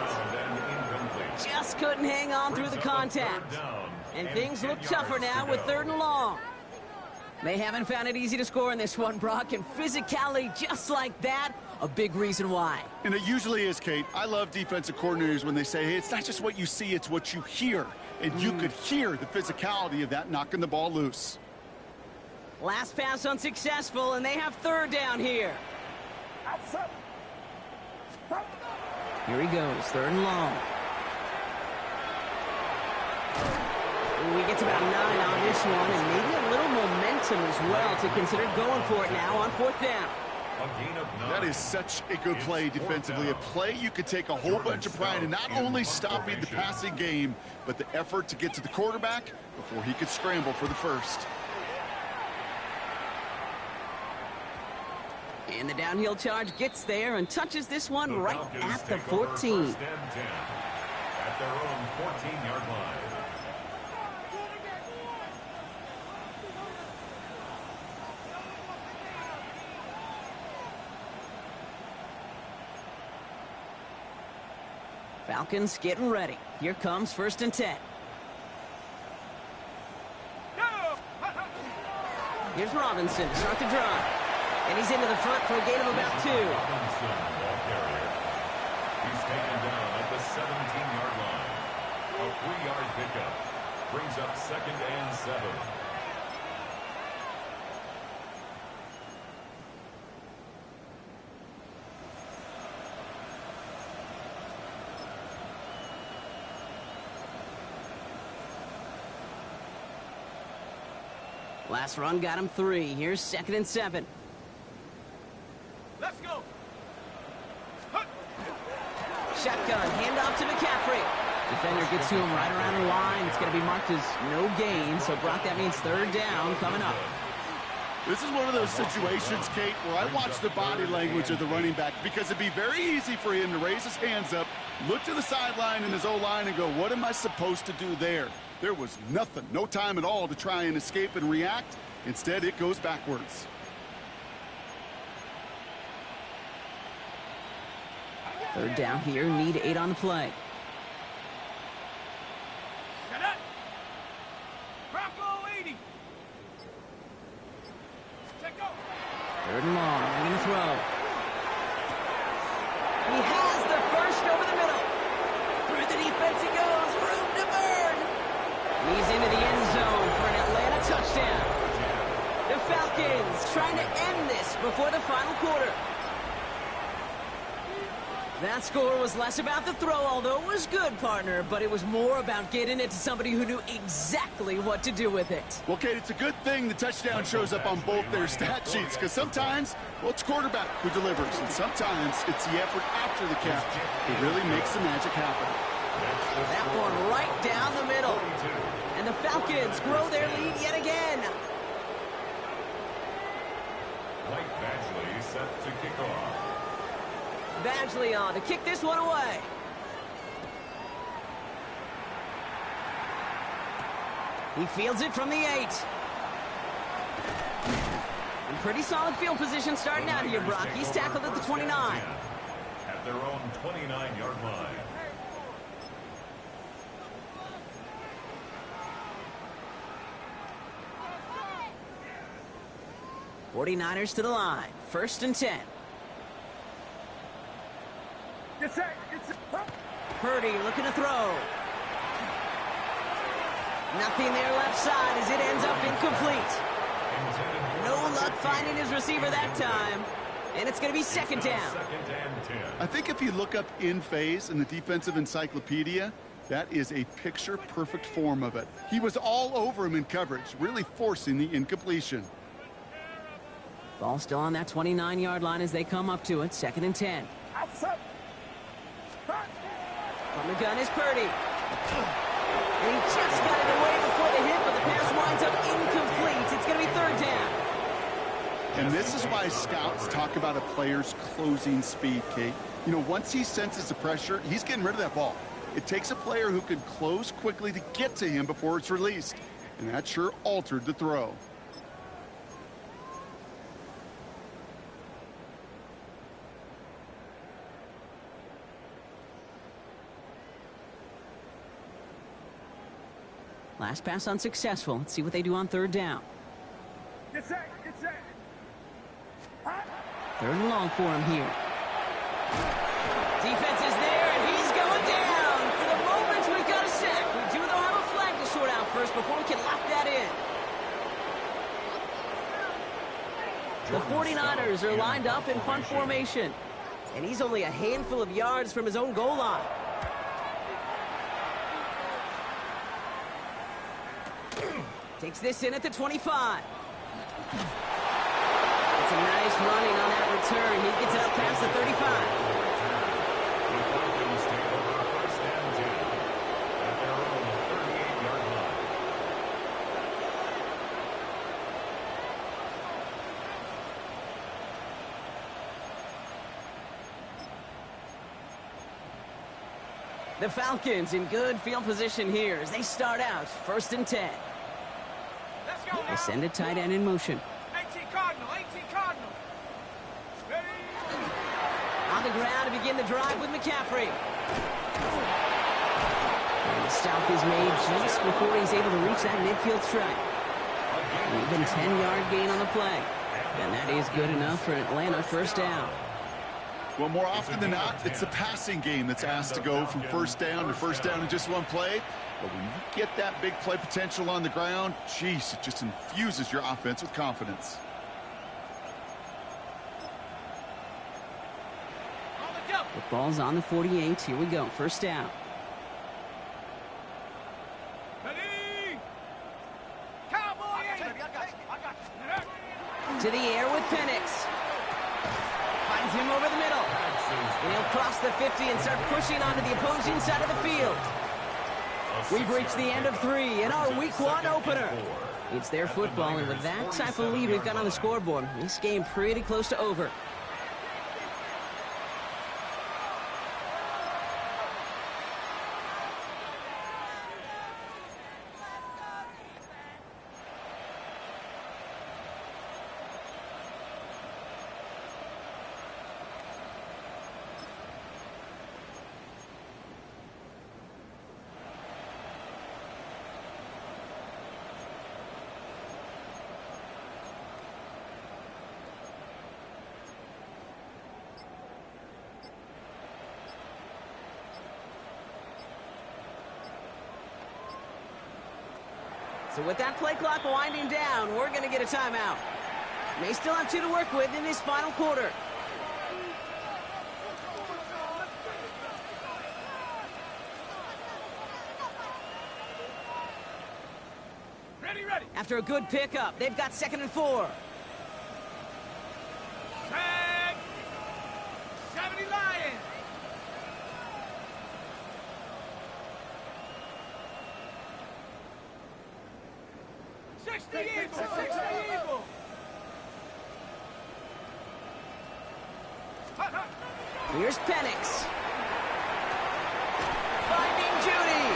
Just couldn't hang on through the contact. And things look tougher now with 3rd and long. They haven't found it easy to score in this one, Brock, and physicality just like that, a big reason why. And it usually is, Kate. I love defensive coordinators when they say, hey, it's not just what you see, it's what you hear. And you could hear the physicality of that knocking the ball loose. Last pass unsuccessful, and they have 3rd down here. Here he goes, 3rd and long. Ooh, he gets about 9 on this one, and maybe a little momentum as well to consider going for it now on 4th down. That is such a good play defensively. A play you could take a whole bunch of pride in, not only stopping the passing game, but the effort to get to the quarterback before he could scramble for the first. And the downhill charge gets there and touches this one right at the 14. At their own 14-yard line. Falcons getting ready. Here comes 1st and 10. Here's Robinson to start the drive. And he's into the front for a gain of about 2. Robinson, ball carrier. He's taken down at the 17-yard line. A 3-yard pickup. Brings up 2nd and 7. Last run got him 3. Here's 2nd and 7. Let's go. Shotgun, handoff to McCaffrey. Defender gets to him right around the line. It's going to be marked as no gain. So, Brock, that means 3rd down coming up. This is one of those situations, Kate, where I watch the body language of the running back, because it'd be very easy for him to raise his hands up, look to the sideline in his O-line and go, what am I supposed to do there? There was nothing, no time at all to try and escape and react. Instead, it goes backwards. Third down here, need 8 on the play. Shut up. Bronco 80. Take go. 3rd and long, they're going to throw. He has the first over the middle. Through the defense he goes, room to burn. He's into the end zone for an Atlanta touchdown. The Falcons trying to end this before the final quarter. That score was less about the throw, although it was good, partner, but it was more about getting it to somebody who knew exactly what to do with it. Well, Kate, it's a good thing the touchdown shows up on both their stat sheets, because sometimes, well, it's quarterback who delivers, and sometimes it's the effort after the catch that really makes the magic happen. That one right down the middle. And the Falcons grow their lead yet again. Mike Badgley set to kick off. Badgley on to kick this one away. He fields it from the 8. And pretty solid field position starting out here, Brock. He's tackled at the 29. At their own 29-yard line. '49ers to the line. 1st and 10. Get set. Get set. Purdy looking to throw. Nothing there left side as it ends up incomplete. No luck finding his receiver that time. And it's going to be 2nd down. I think if you look up in phase in the defensive encyclopedia, that is a picture-perfect form of it. He was all over him in coverage, really forcing the incompletion. Ball still on that 29-yard line as they come up to it. 2nd and 10. Outside. From the gun is Purdy. And he just got it away before the hit, but the pass winds up incomplete. It's going to be 3rd down. And this is why scouts talk about a player's closing speed, Kate. You know, once he senses the pressure, he's getting rid of that ball. It takes a player who can close quickly to get to him before it's released. And that sure altered the throw. Last pass unsuccessful. Let's see what they do on 3rd down. Get set. Get set. 3rd and long for him here. Defense is there, and he's going down. For the moment, we've got a sack. We do, though, have a flag to sort out first before we can lock that in. The 49ers are lined up in punt formation. And he's only a handful of yards from his own goal line. Takes this in at the 25. It's a nice running on that return. He gets out past the 35. The Falcons take over first and 10 at their own 38-yard line. The Falcons in good field position here as they start out first and 10. Let's go now. They send a tight end in motion. 18 Cardinal, 18 Cardinal. Ready? On the ground to begin the drive with McCaffrey. And the stop is made just before he's able to reach that midfield strike. An even 10-yard gain on the play. And that is good enough for an Atlanta first down. Well, more often than not, it's the passing game that's asked to go from first down in just one play. But when you get that big play potential on the ground, geez, it just infuses your offense with confidence. The ball's on the 48. Here we go. First down. Ready? Cowboy! I got you. To the air with Penix. Finds him over the middle. And he'll cross the 50 and start pushing onto the opposing side of the field. We've reached the end of 3 in our Week 1 opener. It's their football, and with that type of lead we've got on the scoreboard, this game pretty close to over. So with that play clock winding down, we're going to get a timeout. May still have 2 to work with in this final quarter. Ready, ready. After a good pickup, they've got 2nd and 4. Tag. 70 Lions. Eagle, 60 Eagle. Here's Penix. Finding Judy.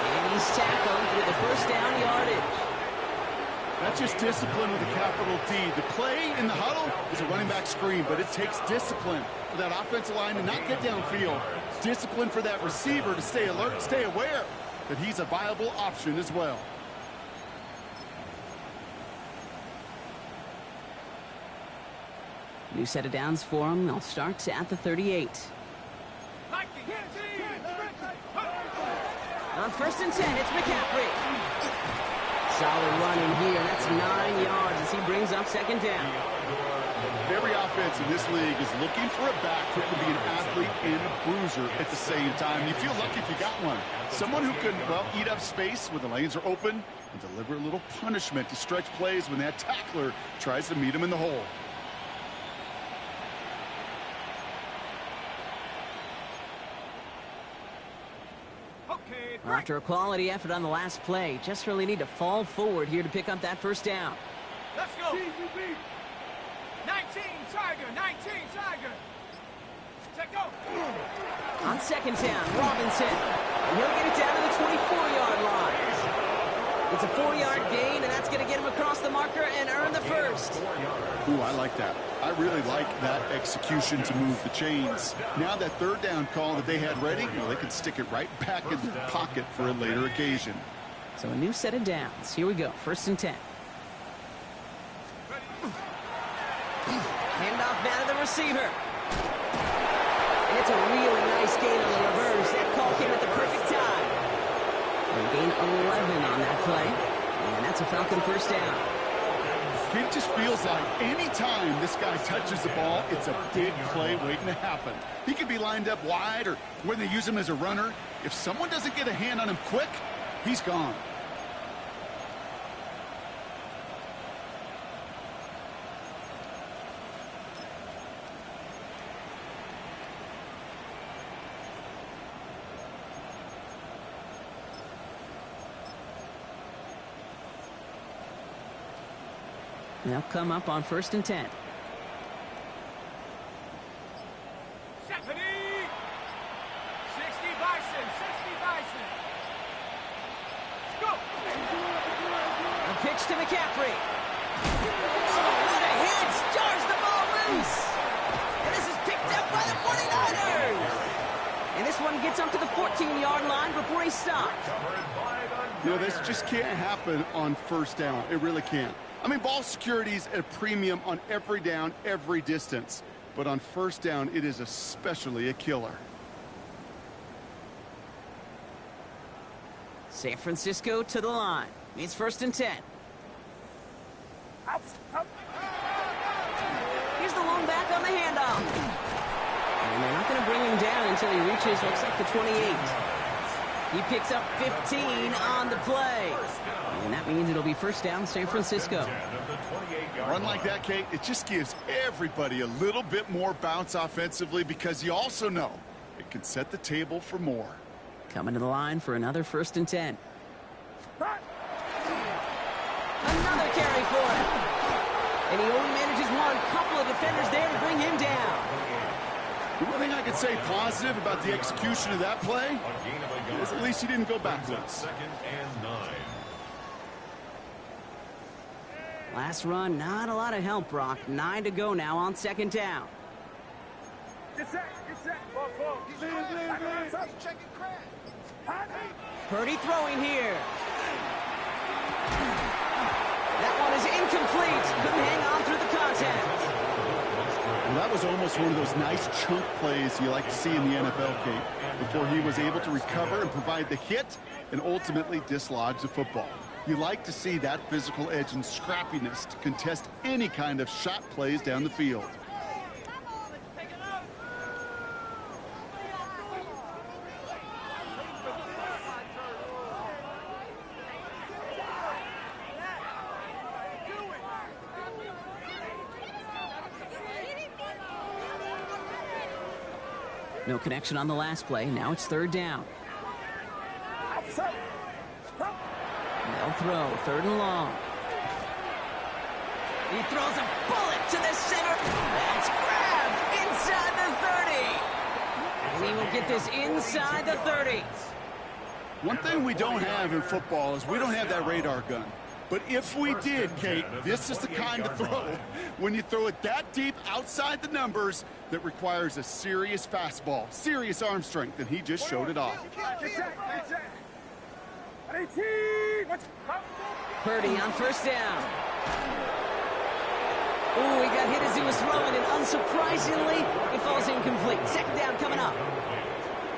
And he's tackled with the first down yardage. That's just discipline with a capital D. The play in the huddle is a running back screen, but it takes discipline for that offensive line to not get downfield. Discipline for that receiver to stay alert, stay aware that he's a viable option as well. New set of downs for him. They'll start at the 38. On first and 10, it's McCaffrey. Solid run in here. That's 9 yards as he brings up 2nd down. Every offense in this league is looking for a back who can be an athlete and a bruiser at the same time. You feel lucky if you got one. Someone who can, well, eat up space when the lanes are open and deliver a little punishment to stretch plays when that tackler tries to meet him in the hole. After a quality effort on the last play, just really need to fall forward here to pick up that first down. Let's go. 19 Tiger, 19 Tiger. Check go. On 2nd down, Robinson. And he'll get it down to the 24-yard line. It's a 4-yard gain, and that's going to get him across the marker and earn the first. Ooh, I like that. I really like that execution to move the chains. Now that 3rd down call that they had ready, well, they can stick it right back in the pocket for a later occasion. So a new set of downs. Here we go. 1st and 10. Handoff now to the receiver. And it's a really nice gain on the reverse. That call came at the perfect time. They gain 11 on that play. And that's a Falcon first down. It just feels like any time this guy touches the ball, it's a big play waiting to happen. He could be lined up wide, or when they use him as a runner, if someone doesn't get a hand on him quick, he's gone. They'll come up on 1st and 10. Stephanie! 60 Bison! 60 Bison! Let's go! A pitch to McCaffrey. Oh, what a hit! Jars the ball loose! And this is picked up by the 49ers! And this one gets up to the 14-yard line before he stopped. You know, this just can't happen on 1st down. It really can't. I mean, ball security's at a premium on every down, every distance. But on 1st down, it is especially a killer. San Francisco to the line. It's 1st and 10. Here's the lone back on the handoff. And they're not going to bring him down until he reaches, looks like the 28. He picks up 15 on the play. And that means it'll be 1st down, San Francisco. Run like that, Kate, it just gives everybody a little bit more bounce offensively, because you also know it can set the table for more. Coming to the line for another 1st and 10. Another carry for him. And he only manages one. Couple of defenders there to bring him down. The one thing I could say positive about the execution of that play is at least he didn't go backwards. 2nd and 9. Last run, not a lot of help, Brock. 9 to go now on 2nd down. Get set! Get set! Ball, ball. He's checking crack. Purdy throwing here. That one is incomplete. Couldn't hang on through the contact. Well, that was almost one of those nice chunk plays you like to see in the NFL, Kate, before he was able to recover and provide the hit and ultimately dislodge the football. You like to see that physical edge and scrappiness to contest any kind of shot plays down the field. No connection on the last play. Now it's 3rd down. They'll throw 3rd and long. He throws a bullet to the center. That's grabbed inside the 30. And he will get this inside the 30. One thing we don't have in football is we don't have that radar gun. But if we did, Kate, this is the kind of throw, when you throw it that deep outside the numbers, that requires a serious fastball, serious arm strength, and he just showed it off. Purdy on 1st down. Ooh, he got hit as he was throwing, and unsurprisingly, it falls incomplete. 2nd down coming up.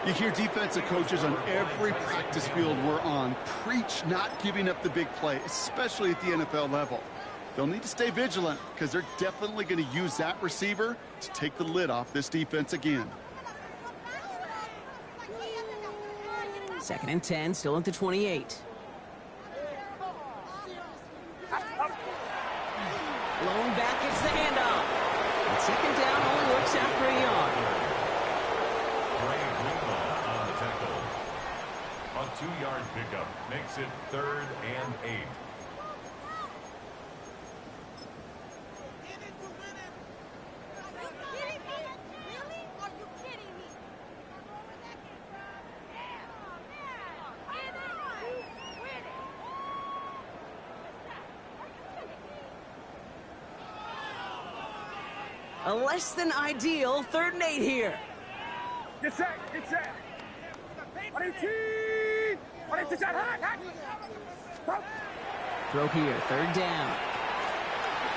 You hear defensive coaches on every practice field we're on preach not giving up the big play, especially at the NFL level. They'll need to stay vigilant, because they're definitely going to use that receiver to take the lid off this defense again. 2nd and 10, still at the 28. Lone back gets the handoff. And 2nd down only works out for a yard. On the tackle. A 2-yard pickup makes it 3rd and 8. A less than ideal 3rd and 8 here. Get set! Get set! Throw here, 3rd down.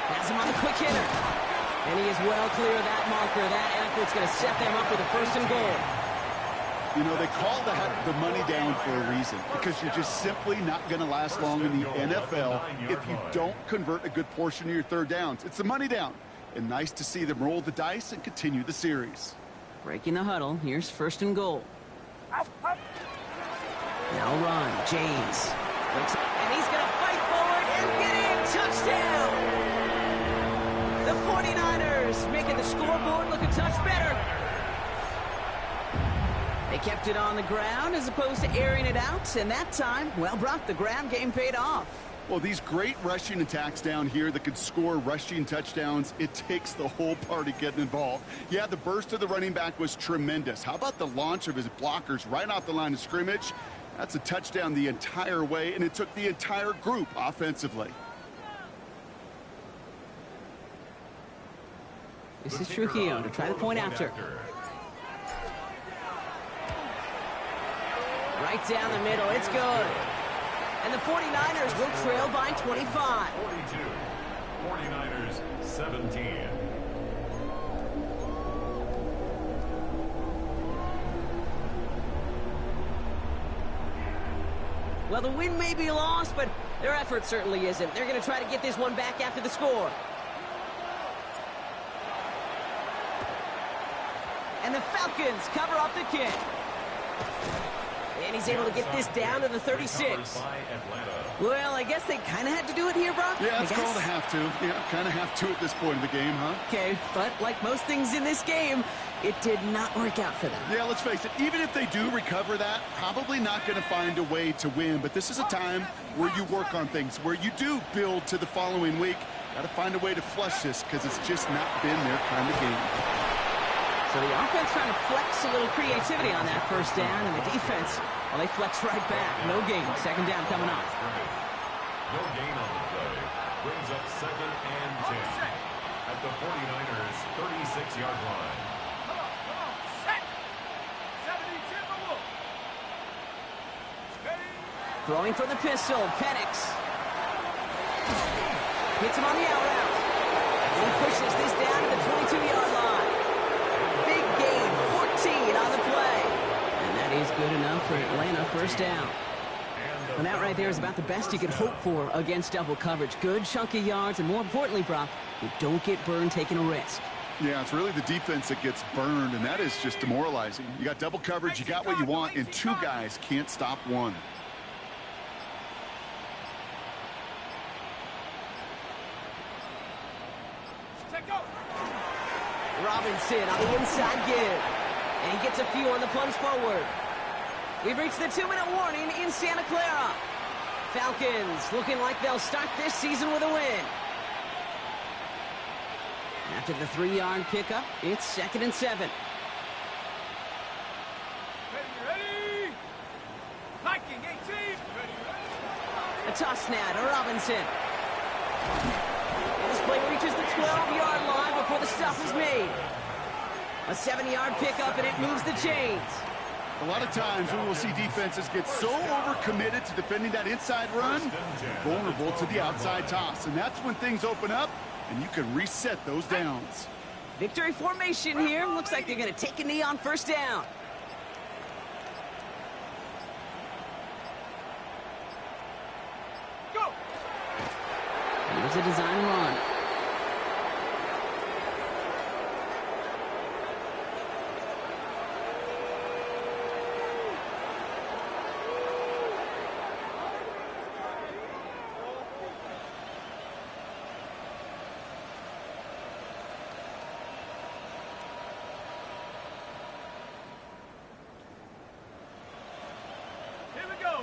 Has him on the quick hitter. And he is well clear of that marker. That effort's going to set them up with a 1st and goal. You know, they call that the money down for a reason, because you're just simply not going to last long in the NFL if you don't convert a good portion of your third downs. It's the money down, and nice to see them roll the dice and continue the series. Breaking the huddle. Here's 1st and goal. Now run. James. And he's going to fight forward and get in. Touchdown! The 49ers making the scoreboard look a touch better. They kept it on the ground as opposed to airing it out, and that time, well, Brock, the ground game paid off. Well, these great rushing attacks down here that could score rushing touchdowns, it takes the whole party getting involved. Yeah, the burst of the running back was tremendous. How about the launch of his blockers right off the line of scrimmage? That's a touchdown the entire way, and it took the entire group offensively. This is Trujillo to try the point after. Right down the middle. It's good. And the 49ers will trail by 25. 42. 49ers 17. Well, the win may be lost, but their effort certainly isn't. They're going to try to get this one back after the score. And the Falcons cover up the kick. And he's able to get this down to the 36. Well, I guess they kind of had to do it here, Brock. Yeah, it's called a have to. Yeah, kind of have to at this point in the game, huh? Okay, but like most things in this game, it did not work out for them. Yeah, let's face it, even if they do recover that, probably not going to find a way to win. But this is a time where you work on things, where you do build to the following week. Got to find a way to flush this because it's just not been their kind of game. So the offense trying to flex a little creativity on that 1st down, and the defense, well, they flex right back. No gain. 2nd down coming up. No gain on the play. Brings up 2nd and 10 at the 49ers 36-yard line. Come on, set. 70, timber. Steady. Throwing from the pistol, Penix. Hits him on the out route. And he pushes this down to the 22-yard line. Big gain, 14 on the play. And that is good enough for Atlanta 1st down. And that right there is about the best you could hope for against double coverage. Good chunky yards, and more importantly, Brock, you don't get burned taking a risk. Yeah, it's really the defense that gets burned, and that is just demoralizing. You got double coverage, you got what you want, and 2 guys can't stop one. Robinson on the inside give. And he gets a few on the plunge forward. We've reached the 2-minute warning in Santa Clara. Falcons looking like they'll start this season with a win. After the 3-yard pickup, it's 2nd and 7. Ready. Hiking 18. A toss snap to Robinson. And this play reaches the 12-yard line before the stop is made. A 7-yard pickup, and it moves the chains. A lot of times we will see defenses get so overcommitted to defending that inside run, vulnerable to the outside toss. And that's when things open up, and you can reset those downs. Victory formation here. Looks like they're going to take a knee on 1st down. Go. Here's a design run.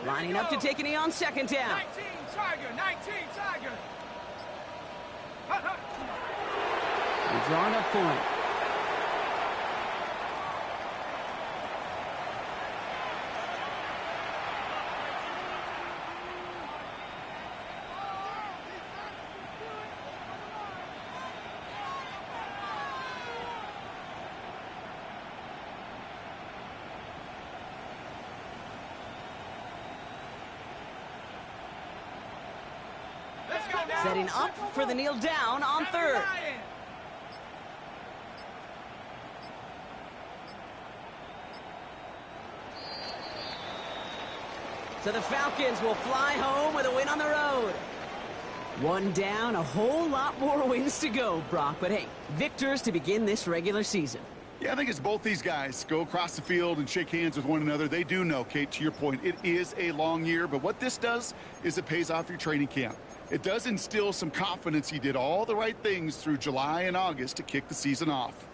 Lining up to take a knee on 2nd down. 19 Tiger, 19 Tiger. They're drawing up for him. Setting up for the kneel down on 3rd. So the Falcons will fly home with a win on the road. One down, a whole lot more wins to go, Brock. But hey, victors to begin this regular season. Yeah, I think it's both these guys go across the field and shake hands with one another. They do know, Kate, to your point, it is a long year. But what this does is it pays off your training camp. It does instill some confidence. He did all the right things through July and August to kick the season off.